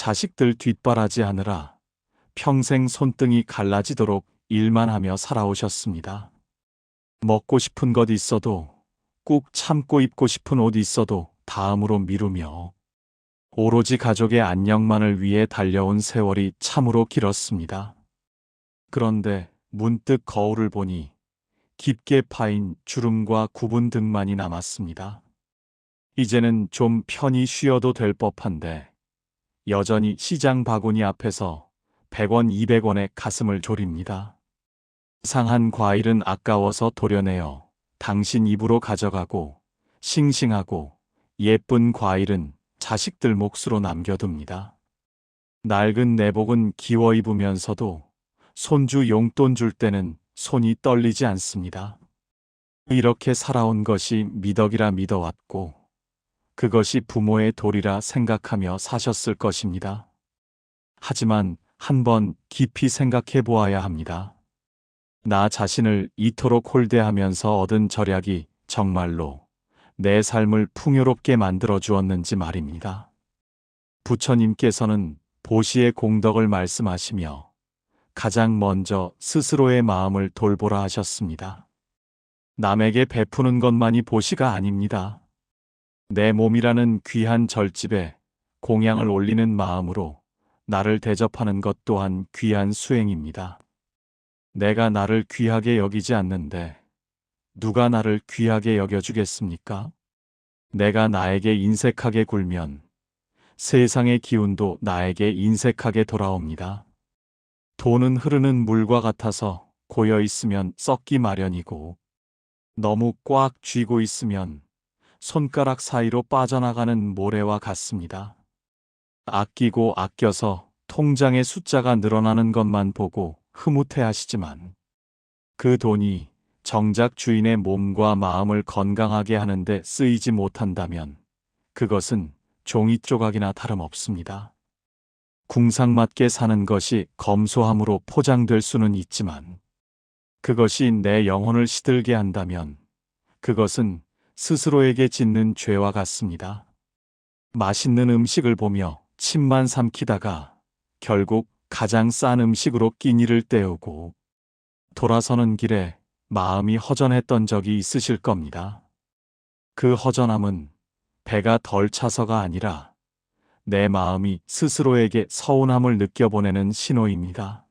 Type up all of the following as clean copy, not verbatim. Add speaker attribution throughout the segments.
Speaker 1: 자식들 뒷바라지하느라 평생 손등이 갈라지도록 일만 하며 살아오셨습니다. 먹고 싶은 것 있어도 꾹 참고 입고 싶은 옷 있어도 다음으로 미루며 오로지 가족의 안녕만을 위해 달려온 세월이 참으로 길었습니다. 그런데 문득 거울을 보니 깊게 파인 주름과 구분 등만이 남았습니다. 이제는 좀 편히 쉬어도 될 법한데 여전히 시장 바구니 앞에서 100원, 200원에 가슴을 졸입니다. 상한 과일은 아까워서 도려내어 당신 입으로 가져가고 싱싱하고 예쁜 과일은 자식들 몫으로 남겨둡니다. 낡은 내복은 기워 입으면서도 손주 용돈 줄 때는 손이 떨리지 않습니다. 이렇게 살아온 것이 미덕이라 믿어왔고 그것이 부모의 도리라 생각하며 사셨을 것입니다. 하지만 한번 깊이 생각해 보아야 합니다. 나 자신을 이토록 홀대하면서 얻은 절약이 정말로 내 삶을 풍요롭게 만들어 주었는지 말입니다. 부처님께서는 보시의 공덕을 말씀하시며 가장 먼저 스스로의 마음을 돌보라 하셨습니다. 남에게 베푸는 것만이 보시가 아닙니다. 내 몸이라는 귀한 절집에 공양을 올리는 마음으로 나를 대접하는 것 또한 귀한 수행입니다. 내가 나를 귀하게 여기지 않는데 누가 나를 귀하게 여겨주겠습니까? 내가 나에게 인색하게 굴면 세상의 기운도 나에게 인색하게 돌아옵니다. 돈은 흐르는 물과 같아서 고여 있으면 썩기 마련이고 너무 꽉 쥐고 있으면 손가락 사이로 빠져나가는 모래와 같습니다. 아끼고 아껴서 통장의 숫자가 늘어나는 것만 보고 흐뭇해하시지만 그 돈이 정작 주인의 몸과 마음을 건강하게 하는데 쓰이지 못한다면 그것은 종이 조각이나 다름없습니다. 궁상맞게 사는 것이 검소함으로 포장될 수는 있지만 그것이 내 영혼을 시들게 한다면 그것은 스스로에게 짓는 죄와 같습니다. 맛있는 음식을 보며 침만 삼키다가 결국 가장 싼 음식으로 끼니를 때우고 돌아서는 길에 마음이 허전했던 적이 있으실 겁니다. 그 허전함은 배가 덜 차서가 아니라 내 마음이 스스로에게 서운함을 느껴보내는 신호입니다.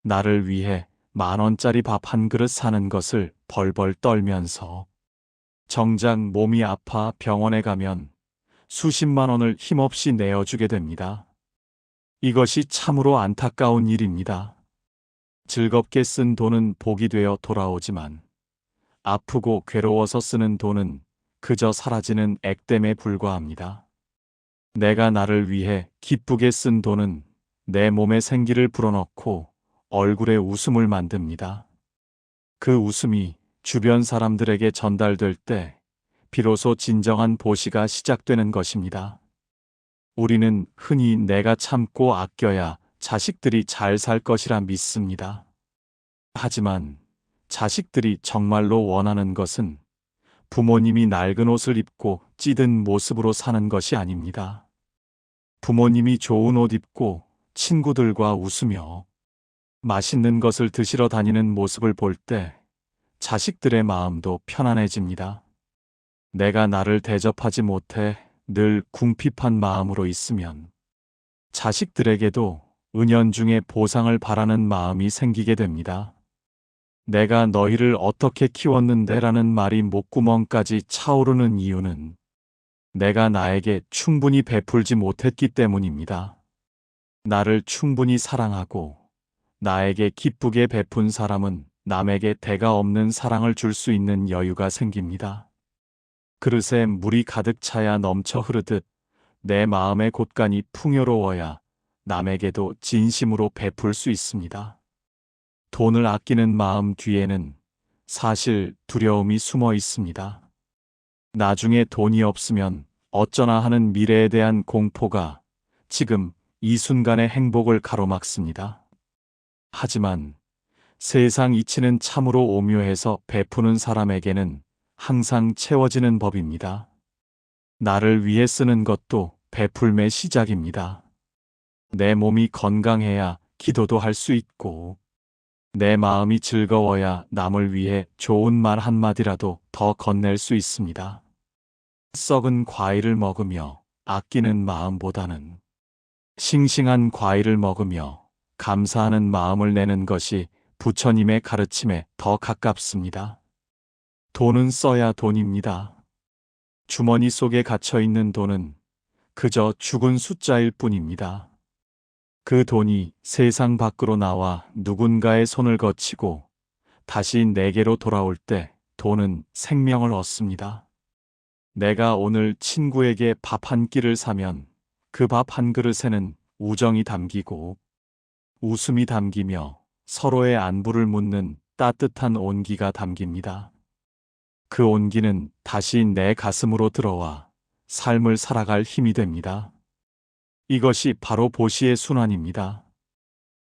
Speaker 1: 나를 위해 10,000원짜리 밥 한 그릇 사는 것을 벌벌 떨면서 정작 몸이 아파 병원에 가면 수십만 원을 힘없이 내어주게 됩니다. 이것이 참으로 안타까운 일입니다. 즐겁게 쓴 돈은 복이 되어 돌아오지만 아프고 괴로워서 쓰는 돈은 그저 사라지는 액땜에 불과합니다. 내가 나를 위해 기쁘게 쓴 돈은 내 몸에 생기를 불어넣고 얼굴에 웃음을 만듭니다. 그 웃음이 주변 사람들에게 전달될 때 비로소 진정한 보시가 시작되는 것입니다. 우리는 흔히 내가 참고 아껴야 자식들이 잘 살 것이라 믿습니다. 하지만 자식들이 정말로 원하는 것은 부모님이 낡은 옷을 입고 찌든 모습으로 사는 것이 아닙니다. 부모님이 좋은 옷 입고 친구들과 웃으며 맛있는 것을 드시러 다니는 모습을 볼 때 자식들의 마음도 편안해집니다. 내가 나를 대접하지 못해 늘 궁핍한 마음으로 있으면 자식들에게도 은연중에 보상을 바라는 마음이 생기게 됩니다. 내가 너희를 어떻게 키웠는데라는 말이 목구멍까지 차오르는 이유는 내가 나에게 충분히 베풀지 못했기 때문입니다. 나를 충분히 사랑하고 나에게 기쁘게 베푼 사람은 남에게 대가 없는 사랑을 줄 수 있는 여유가 생깁니다. 그릇에 물이 가득 차야 넘쳐 흐르듯 내 마음의 곳간이 풍요로워야 남에게도 진심으로 베풀 수 있습니다. 돈을 아끼는 마음 뒤에는 사실 두려움이 숨어 있습니다. 나중에 돈이 없으면 어쩌나 하는 미래에 대한 공포가 지금 이 순간의 행복을 가로막습니다. 하지만 세상 이치는 참으로 오묘해서 베푸는 사람에게는 항상 채워지는 법입니다. 나를 위해 쓰는 것도 베풀매 시작입니다. 내 몸이 건강해야 기도도 할 수 있고, 내 마음이 즐거워야 남을 위해 좋은 말 한마디라도 더 건넬 수 있습니다. 썩은 과일을 먹으며 아끼는 마음보다는 싱싱한 과일을 먹으며 감사하는 마음을 내는 것이 부처님의 가르침에 더 가깝습니다. 돈은 써야 돈입니다. 주머니 속에 갇혀 있는 돈은 그저 죽은 숫자일 뿐입니다. 그 돈이 세상 밖으로 나와 누군가의 손을 거치고 다시 내게로 돌아올 때 돈은 생명을 얻습니다. 내가 오늘 친구에게 밥 한 끼를 사면 그 밥 한 그릇에는 우정이 담기고 웃음이 담기며 서로의 안부를 묻는 따뜻한 온기가 담깁니다. 그 온기는 다시 내 가슴으로 들어와 삶을 살아갈 힘이 됩니다. 이것이 바로 보시의 순환입니다.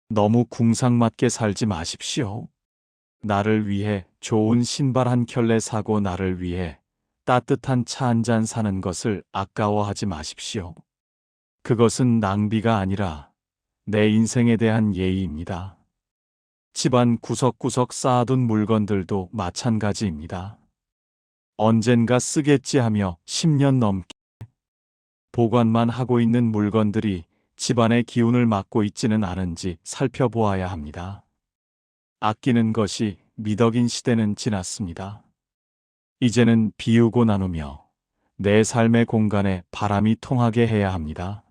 Speaker 1: 너무 궁상맞게 살지 마십시오. 나를 위해 좋은 신발 한 켤레 사고 나를 위해 따뜻한 차 한 잔 사는 것을 아까워하지 마십시오. 그것은 낭비가 아니라 내 인생에 대한 예의입니다. 집안 구석구석 쌓아둔 물건들도 마찬가지입니다. 언젠가 쓰겠지 하며 10년 넘게 보관만 하고 있는 물건들이 집안의 기운을 막고 있지는 않은지 살펴보아야 합니다. 아끼는 것이 미덕인 시대는 지났습니다. 이제는 비우고 나누며 내 삶의 공간에 바람이 통하게 해야 합니다.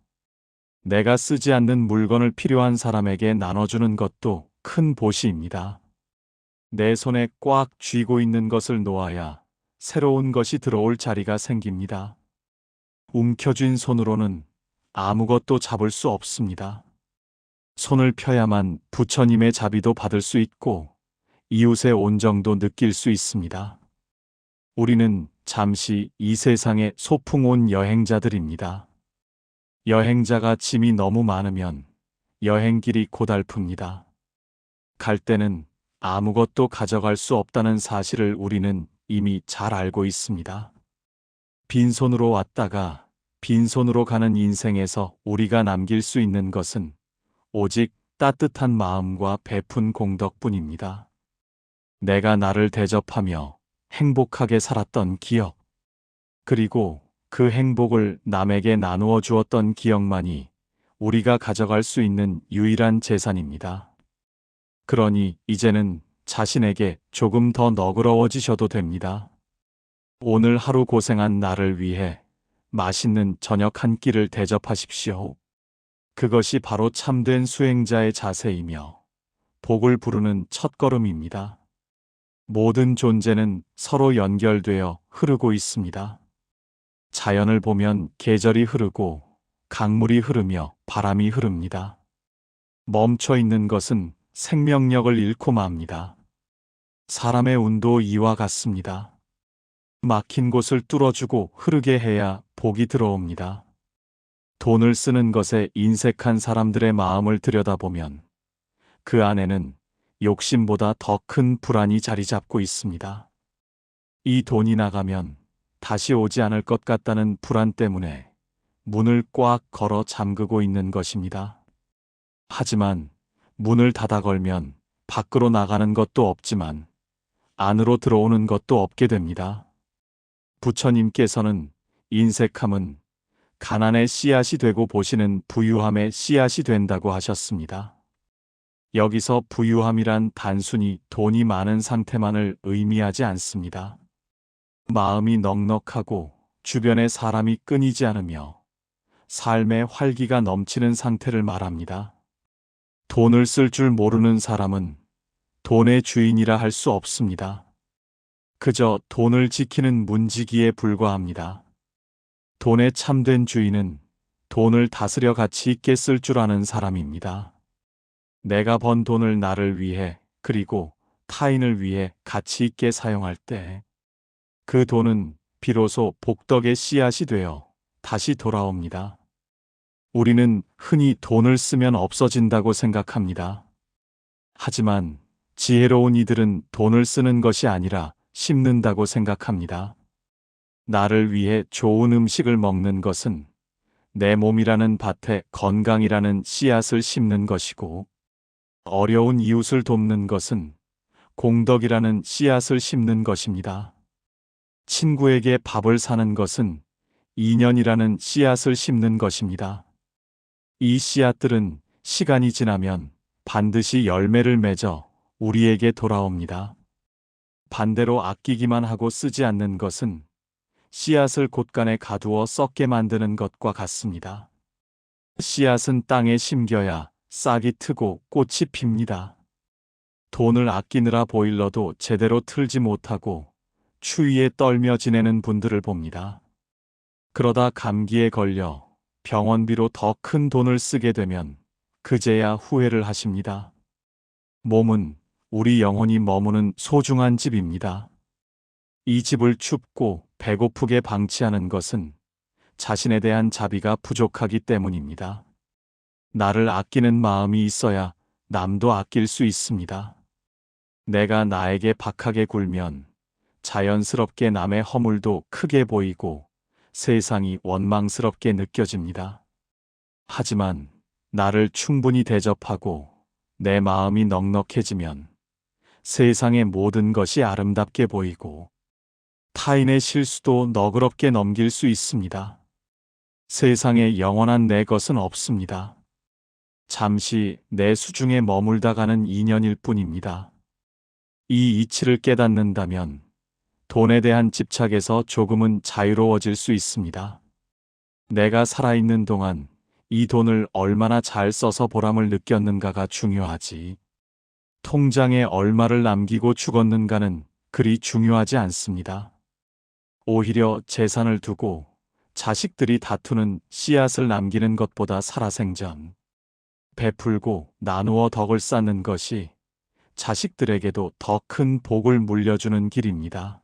Speaker 1: 내가 쓰지 않는 물건을 필요한 사람에게 나눠주는 것도 큰 보시입니다. 내 손에 꽉 쥐고 있는 것을 놓아야 새로운 것이 들어올 자리가 생깁니다. 움켜쥔 손으로는 아무것도 잡을 수 없습니다. 손을 펴야만 부처님의 자비도 받을 수 있고 이웃의 온정도 느낄 수 있습니다. 우리는 잠시 이 세상에 소풍 온 여행자들입니다. 여행자가 짐이 너무 많으면 여행길이 고달픕니다. 갈 때는 아무것도 가져갈 수 없다는 사실을 우리는 이미 잘 알고 있습니다. 빈손으로 왔다가 빈손으로 가는 인생에서 우리가 남길 수 있는 것은 오직 따뜻한 마음과 베푼 공덕뿐입니다. 내가 나를 대접하며 행복하게 살았던 기억, 그리고 그 행복을 남에게 나누어 주었던 기억만이 우리가 가져갈 수 있는 유일한 재산입니다. 그러니 이제는 자신에게 조금 더 너그러워지셔도 됩니다. 오늘 하루 고생한 나를 위해 맛있는 저녁 한 끼를 대접하십시오. 그것이 바로 참된 수행자의 자세이며 복을 부르는 첫걸음입니다. 모든 존재는 서로 연결되어 흐르고 있습니다. 자연을 보면 계절이 흐르고 강물이 흐르며 바람이 흐릅니다. 멈춰 있는 것은 생명력을 잃고 맙니다. 사람의 운도 이와 같습니다. 막힌 곳을 뚫어주고 흐르게 해야 복이 들어옵니다. 돈을 쓰는 것에 인색한 사람들의 마음을 들여다보면 그 안에는 욕심보다 더 큰 불안이 자리 잡고 있습니다. 이 돈이 나가면 다시 오지 않을 것 같다는 불안 때문에 문을 꽉 걸어 잠그고 있는 것입니다. 하지만 문을 닫아 걸면 밖으로 나가는 것도 없지만 안으로 들어오는 것도 없게 됩니다. 부처님께서는 인색함은 가난의 씨앗이 되고 보시는 부유함의 씨앗이 된다고 하셨습니다. 여기서 부유함이란 단순히 돈이 많은 상태만을 의미하지 않습니다. 마음이 넉넉하고 주변에 사람이 끊이지 않으며 삶의 활기가 넘치는 상태를 말합니다. 돈을 쓸 줄 모르는 사람은 돈의 주인이라 할 수 없습니다. 그저 돈을 지키는 문지기에 불과합니다. 돈의 참된 주인은 돈을 다스려 가치 있게 쓸 줄 아는 사람입니다. 내가 번 돈을 나를 위해 그리고 타인을 위해 가치 있게 사용할 때 그 돈은 비로소 복덕의 씨앗이 되어 다시 돌아옵니다. 우리는 흔히 돈을 쓰면 없어진다고 생각합니다. 하지만 지혜로운 이들은 돈을 쓰는 것이 아니라 심는다고 생각합니다. 나를 위해 좋은 음식을 먹는 것은 내 몸이라는 밭에 건강이라는 씨앗을 심는 것이고, 어려운 이웃을 돕는 것은 공덕이라는 씨앗을 심는 것입니다. 친구에게 밥을 사는 것은 인연이라는 씨앗을 심는 것입니다. 이 씨앗들은 시간이 지나면 반드시 열매를 맺어 우리에게 돌아옵니다. 반대로 아끼기만 하고 쓰지 않는 것은 씨앗을 곳간에 가두어 썩게 만드는 것과 같습니다. 씨앗은 땅에 심겨야 싹이 트고 꽃이 핍니다. 돈을 아끼느라 보일러도 제대로 틀지 못하고 추위에 떨며 지내는 분들을 봅니다. 그러다 감기에 걸려 병원비로 더 큰 돈을 쓰게 되면 그제야 후회를 하십니다. 몸은 우리 영혼이 머무는 소중한 집입니다. 이 집을 춥고 배고프게 방치하는 것은 자신에 대한 자비가 부족하기 때문입니다. 나를 아끼는 마음이 있어야 남도 아낄 수 있습니다. 내가 나에게 박하게 굴면 자연스럽게 남의 허물도 크게 보이고 세상이 원망스럽게 느껴집니다. 하지만 나를 충분히 대접하고 내 마음이 넉넉해지면 세상의 모든 것이 아름답게 보이고 타인의 실수도 너그럽게 넘길 수 있습니다. 세상에 영원한 내 것은 없습니다. 잠시 내 수중에 머물다 가는 인연일 뿐입니다. 이 이치를 깨닫는다면 돈에 대한 집착에서 조금은 자유로워질 수 있습니다. 내가 살아있는 동안 이 돈을 얼마나 잘 써서 보람을 느꼈는가가 중요하지. 통장에 얼마를 남기고 죽었는가는 그리 중요하지 않습니다. 오히려 재산을 두고 자식들이 다투는 씨앗을 남기는 것보다 살아생전 베풀고 나누어 덕을 쌓는 것이 자식들에게도 더 큰 복을 물려주는 길입니다.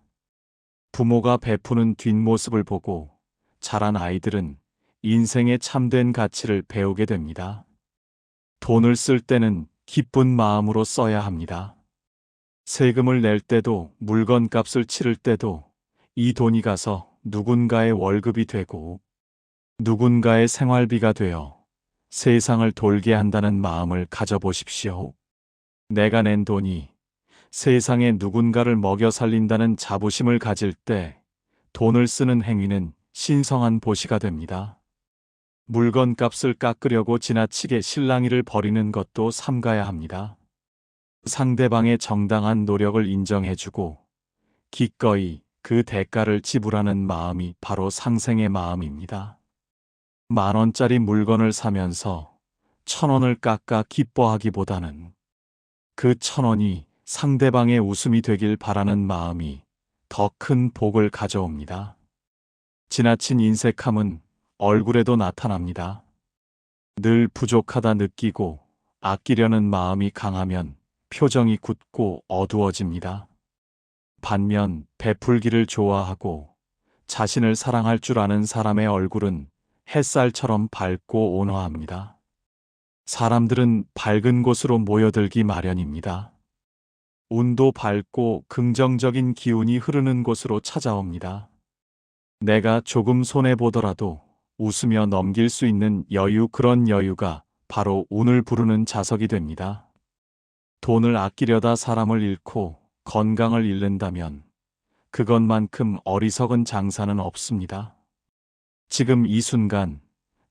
Speaker 1: 부모가 베푸는 뒷모습을 보고 자란 아이들은 인생의 참된 가치를 배우게 됩니다. 돈을 쓸 때는 기쁜 마음으로 써야 합니다. 세금을 낼 때도 물건값을 치를 때도 이 돈이 가서 누군가의 월급이 되고 누군가의 생활비가 되어 세상을 돌게 한다는 마음을 가져보십시오. 내가 낸 돈이 세상에 누군가를 먹여 살린다는 자부심을 가질 때 돈을 쓰는 행위는 신성한 보시가 됩니다. 물건값을 깎으려고 지나치게 실랑이를 벌이는 것도 삼가야 합니다. 상대방의 정당한 노력을 인정해주고 기꺼이 그 대가를 지불하는 마음이 바로 상생의 마음입니다. 10,000원짜리 물건을 사면서 1,000원을 깎아 기뻐하기보다는 그 1,000원이 상대방의 웃음이 되길 바라는 마음이 더 큰 복을 가져옵니다. 지나친 인색함은 얼굴에도 나타납니다. 늘 부족하다 느끼고 아끼려는 마음이 강하면 표정이 굳고 어두워집니다. 반면 베풀기를 좋아하고 자신을 사랑할 줄 아는 사람의 얼굴은 햇살처럼 밝고 온화합니다. 사람들은 밝은 곳으로 모여들기 마련입니다. 운도 밝고 긍정적인 기운이 흐르는 곳으로 찾아옵니다. 내가 조금 손해보더라도 웃으며 넘길 수 있는 여유, 그런 여유가 바로 운을 부르는 자석이 됩니다. 돈을 아끼려다 사람을 잃고 건강을 잃는다면 그것만큼 어리석은 장사는 없습니다. 지금 이 순간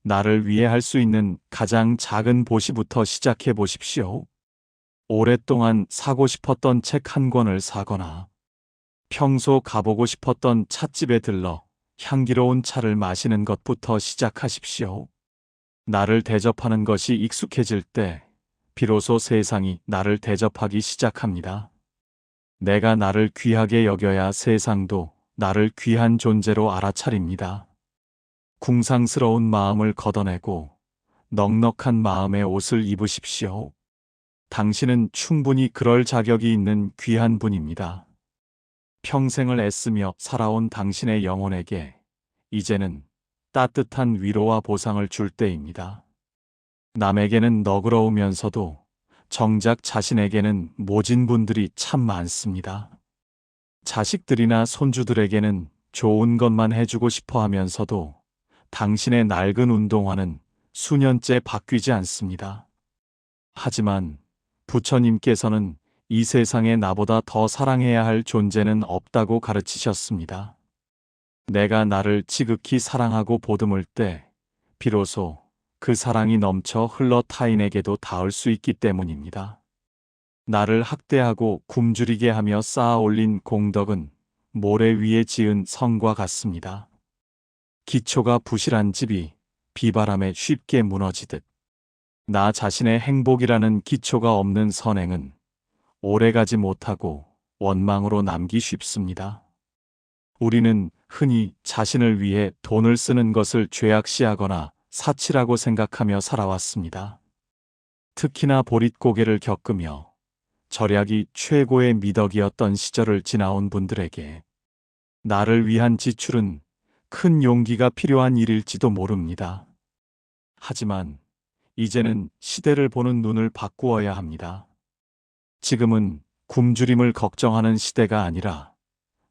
Speaker 1: 나를 위해 할 수 있는 가장 작은 보시부터 시작해 보십시오. 오랫동안 사고 싶었던 책 한 권을 사거나 평소 가보고 싶었던 찻집에 들러 향기로운 차를 마시는 것부터 시작하십시오. 나를 대접하는 것이 익숙해질 때 비로소 세상이 나를 대접하기 시작합니다. 내가 나를 귀하게 여겨야 세상도 나를 귀한 존재로 알아차립니다. 궁상스러운 마음을 걷어내고 넉넉한 마음의 옷을 입으십시오. 당신은 충분히 그럴 자격이 있는 귀한 분입니다. 평생을 애쓰며 살아온 당신의 영혼에게 이제는 따뜻한 위로와 보상을 줄 때입니다. 남에게는 너그러우면서도 정작 자신에게는 모진 분들이 참 많습니다. 자식들이나 손주들에게는 좋은 것만 해주고 싶어 하면서도 당신의 낡은 운동화는 수년째 바뀌지 않습니다. 하지만 부처님께서는 이 세상에 나보다 더 사랑해야 할 존재는 없다고 가르치셨습니다. 내가 나를 지극히 사랑하고 보듬을 때 비로소 그 사랑이 넘쳐 흘러 타인에게도 닿을 수 있기 때문입니다. 나를 학대하고 굶주리게 하며 쌓아 올린 공덕은 모래 위에 지은 성과 같습니다. 기초가 부실한 집이 비바람에 쉽게 무너지듯 나 자신의 행복이라는 기초가 없는 선행은 오래가지 못하고 원망으로 남기 쉽습니다. 우리는 흔히 자신을 위해 돈을 쓰는 것을 죄악시하거나 사치라고 생각하며 살아왔습니다. 특히나 보릿고개를 겪으며 절약이 최고의 미덕이었던 시절을 지나온 분들에게 나를 위한 지출은 큰 용기가 필요한 일일지도 모릅니다. 하지만 이제는 시대를 보는 눈을 바꾸어야 합니다. 지금은 굶주림을 걱정하는 시대가 아니라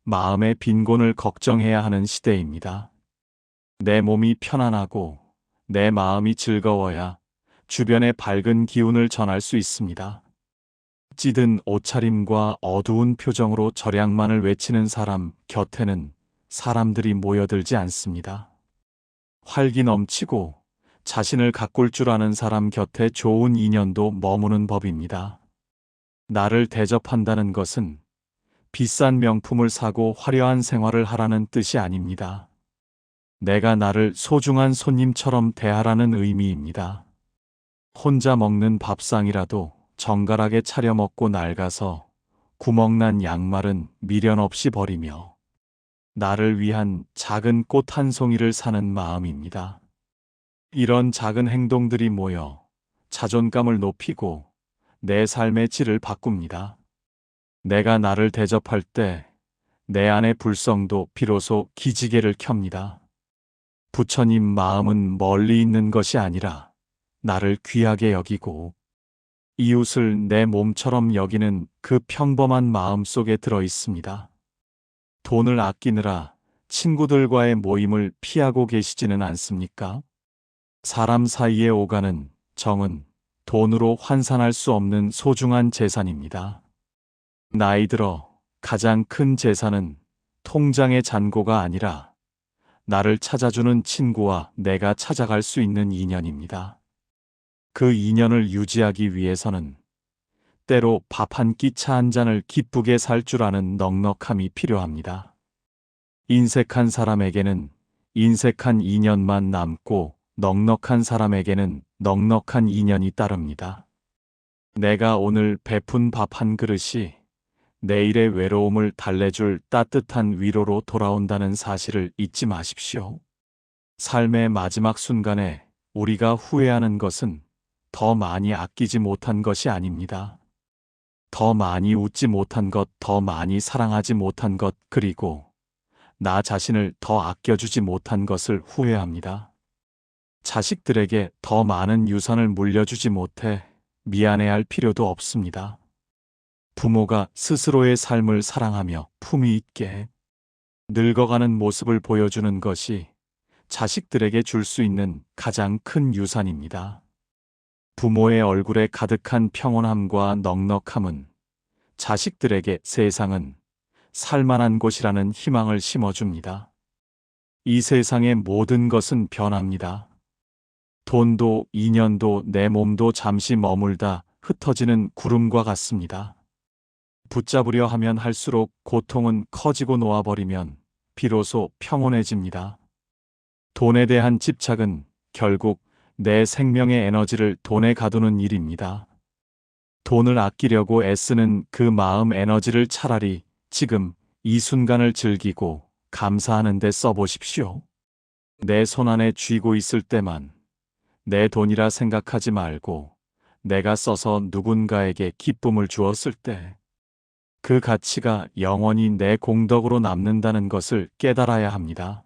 Speaker 1: 마음의 빈곤을 걱정해야 하는 시대입니다. 내 몸이 편안하고 내 마음이 즐거워야 주변에 밝은 기운을 전할 수 있습니다. 찌든 옷차림과 어두운 표정으로 절약만을 외치는 사람 곁에는 사람들이 모여들지 않습니다. 활기 넘치고 자신을 가꿀 줄 아는 사람 곁에 좋은 인연도 머무는 법입니다. 나를 대접한다는 것은 비싼 명품을 사고 화려한 생활을 하라는 뜻이 아닙니다. 내가 나를 소중한 손님처럼 대하라는 의미입니다. 혼자 먹는 밥상이라도 정갈하게 차려 먹고 낡아서 구멍난 양말은 미련 없이 버리며 나를 위한 작은 꽃 한 송이를 사는 마음입니다. 이런 작은 행동들이 모여 자존감을 높이고 내 삶의 질을 바꿉니다. 내가 나를 대접할 때 내 안의 불성도 비로소 기지개를 켭니다. 부처님 마음은 멀리 있는 것이 아니라 나를 귀하게 여기고 이웃을 내 몸처럼 여기는 그 평범한 마음 속에 들어 있습니다. 돈을 아끼느라 친구들과의 모임을 피하고 계시지는 않습니까? 사람 사이에 오가는 정은 돈으로 환산할 수 없는 소중한 재산입니다. 나이 들어 가장 큰 재산은 통장의 잔고가 아니라 나를 찾아주는 친구와 내가 찾아갈 수 있는 인연입니다. 그 인연을 유지하기 위해서는 때로 밥 한 끼 차 한 잔을 기쁘게 살 줄 아는 넉넉함이 필요합니다. 인색한 사람에게는 인색한 인연만 남고 넉넉한 사람에게는 넉넉한 인연이 따릅니다. 내가 오늘 베푼 밥 한 그릇이 내일의 외로움을 달래줄 따뜻한 위로로 돌아온다는 사실을 잊지 마십시오. 삶의 마지막 순간에 우리가 후회하는 것은 더 많이 아끼지 못한 것이 아닙니다. 더 많이 웃지 못한 것, 더 많이 사랑하지 못한 것, 그리고 나 자신을 더 아껴주지 못한 것을 후회합니다. 자식들에게 더 많은 유산을 물려주지 못해 미안해할 필요도 없습니다. 부모가 스스로의 삶을 사랑하며 품위 있게 늙어가는 모습을 보여주는 것이 자식들에게 줄 수 있는 가장 큰 유산입니다. 부모의 얼굴에 가득한 평온함과 넉넉함은 자식들에게 세상은 살만한 곳이라는 희망을 심어줍니다. 이 세상의 모든 것은 변합니다. 돈도 인연도 내 몸도 잠시 머물다 흩어지는 구름과 같습니다. 붙잡으려 하면 할수록 고통은 커지고 놓아버리면 비로소 평온해집니다. 돈에 대한 집착은 결국 내 생명의 에너지를 돈에 가두는 일입니다. 돈을 아끼려고 애쓰는 그 마음 에너지를 차라리 지금 이 순간을 즐기고 감사하는 데 써보십시오. 내 손 안에 쥐고 있을 때만 내 돈이라 생각하지 말고 내가 써서 누군가에게 기쁨을 주었을 때 그 가치가 영원히 내 공덕으로 남는다는 것을 깨달아야 합니다.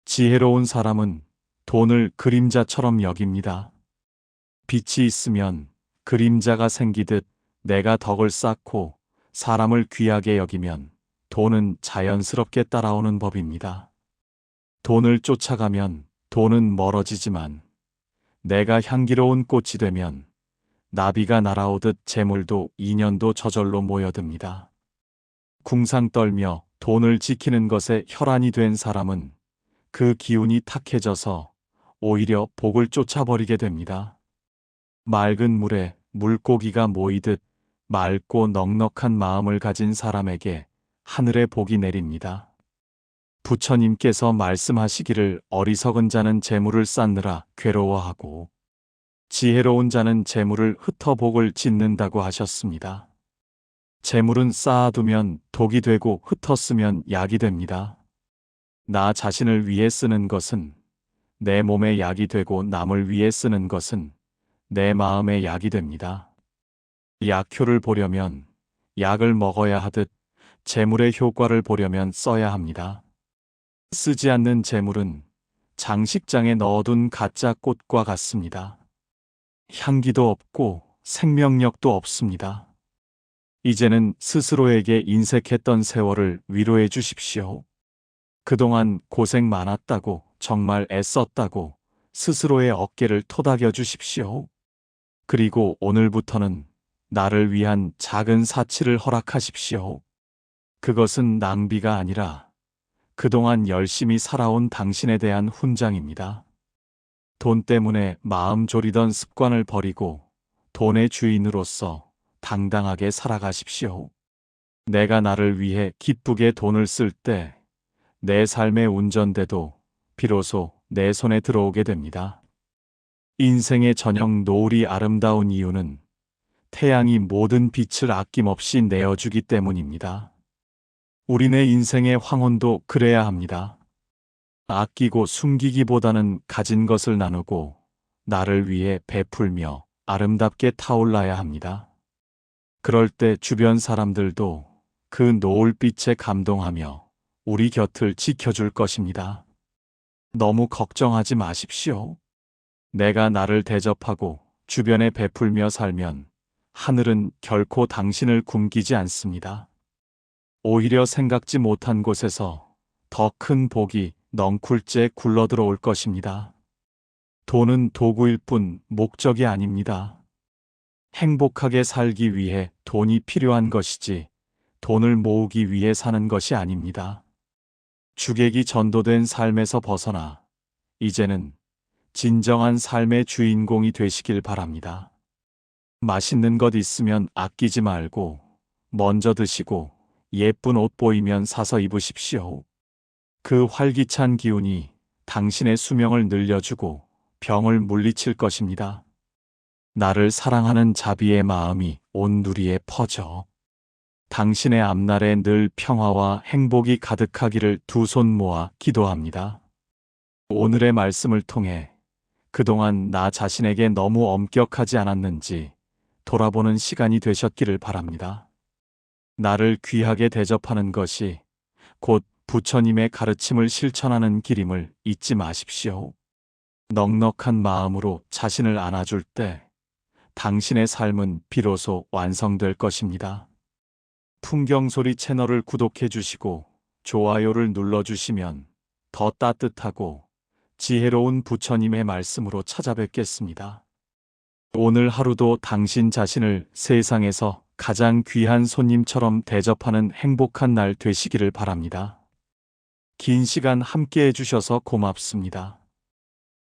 Speaker 1: 지혜로운 사람은 돈을 그림자처럼 여깁니다. 빛이 있으면 그림자가 생기듯 내가 덕을 쌓고 사람을 귀하게 여기면 돈은 자연스럽게 따라오는 법입니다. 돈을 쫓아가면 돈은 멀어지지만 내가 향기로운 꽃이 되면 나비가 날아오듯 재물도 인연도 저절로 모여듭니다. 궁상 떨며 돈을 지키는 것에 혈안이 된 사람은 그 기운이 탁해져서 오히려 복을 쫓아버리게 됩니다. 맑은 물에 물고기가 모이듯 맑고 넉넉한 마음을 가진 사람에게 하늘의 복이 내립니다. 부처님께서 말씀하시기를 어리석은 자는 재물을 쌓느라 괴로워하고 지혜로운 자는 재물을 흩어 복을 짓는다고 하셨습니다. 재물은 쌓아두면 독이 되고 흩었으면 약이 됩니다. 나 자신을 위해 쓰는 것은 내 몸에 약이 되고 남을 위해 쓰는 것은 내 마음에 약이 됩니다. 약효를 보려면 약을 먹어야 하듯 재물의 효과를 보려면 써야 합니다. 쓰지 않는 재물은 장식장에 넣어둔 가짜 꽃과 같습니다. 향기도 없고 생명력도 없습니다. 이제는 스스로에게 인색했던 세월을 위로해 주십시오. 그동안 고생 많았다고, 정말 애썼다고 스스로의 어깨를 토닥여 주십시오. 그리고 오늘부터는 나를 위한 작은 사치를 허락하십시오. 그것은 낭비가 아니라 그동안 열심히 살아온 당신에 대한 훈장입니다. 돈 때문에 마음 졸이던 습관을 버리고 돈의 주인으로서 당당하게 살아가십시오. 내가 나를 위해 기쁘게 돈을 쓸 때 내 삶의 운전대도 비로소 내 손에 들어오게 됩니다. 인생의 저녁 노을이 아름다운 이유는 태양이 모든 빛을 아낌없이 내어주기 때문입니다. 우리네 인생의 황혼도 그래야 합니다. 아끼고 숨기기보다는 가진 것을 나누고 나를 위해 베풀며 아름답게 타올라야 합니다. 그럴 때 주변 사람들도 그 노을빛에 감동하며 우리 곁을 지켜줄 것입니다. 너무 걱정하지 마십시오. 내가 나를 대접하고 주변에 베풀며 살면 하늘은 결코 당신을 굶기지 않습니다. 오히려 생각지 못한 곳에서 더 큰 복이 넝쿨째 굴러들어올 것입니다. 돈은 도구일 뿐 목적이 아닙니다. 행복하게 살기 위해 돈이 필요한 것이지 돈을 모으기 위해 사는 것이 아닙니다. 주객이 전도된 삶에서 벗어나 이제는 진정한 삶의 주인공이 되시길 바랍니다. 맛있는 것 있으면 아끼지 말고 먼저 드시고 예쁜 옷 보이면 사서 입으십시오. 그 활기찬 기운이 당신의 수명을 늘려주고 병을 물리칠 것입니다. 나를 사랑하는 자비의 마음이 온 누리에 퍼져 당신의 앞날에 늘 평화와 행복이 가득하기를 두 손 모아 기도합니다. 오늘의 말씀을 통해 그동안 나 자신에게 너무 엄격하지 않았는지 돌아보는 시간이 되셨기를 바랍니다. 나를 귀하게 대접하는 것이 곧 부처님의 가르침을 실천하는 길임을 잊지 마십시오. 넉넉한 마음으로 자신을 안아줄 때 당신의 삶은 비로소 완성될 것입니다. 풍경소리 채널을 구독해 주시고 좋아요를 눌러주시면 더 따뜻하고 지혜로운 부처님의 말씀으로 찾아뵙겠습니다. 오늘 하루도 당신 자신을 세상에서 가장 귀한 손님처럼 대접하는 행복한 날 되시기를 바랍니다. 긴 시간 함께 해주셔서 고맙습니다.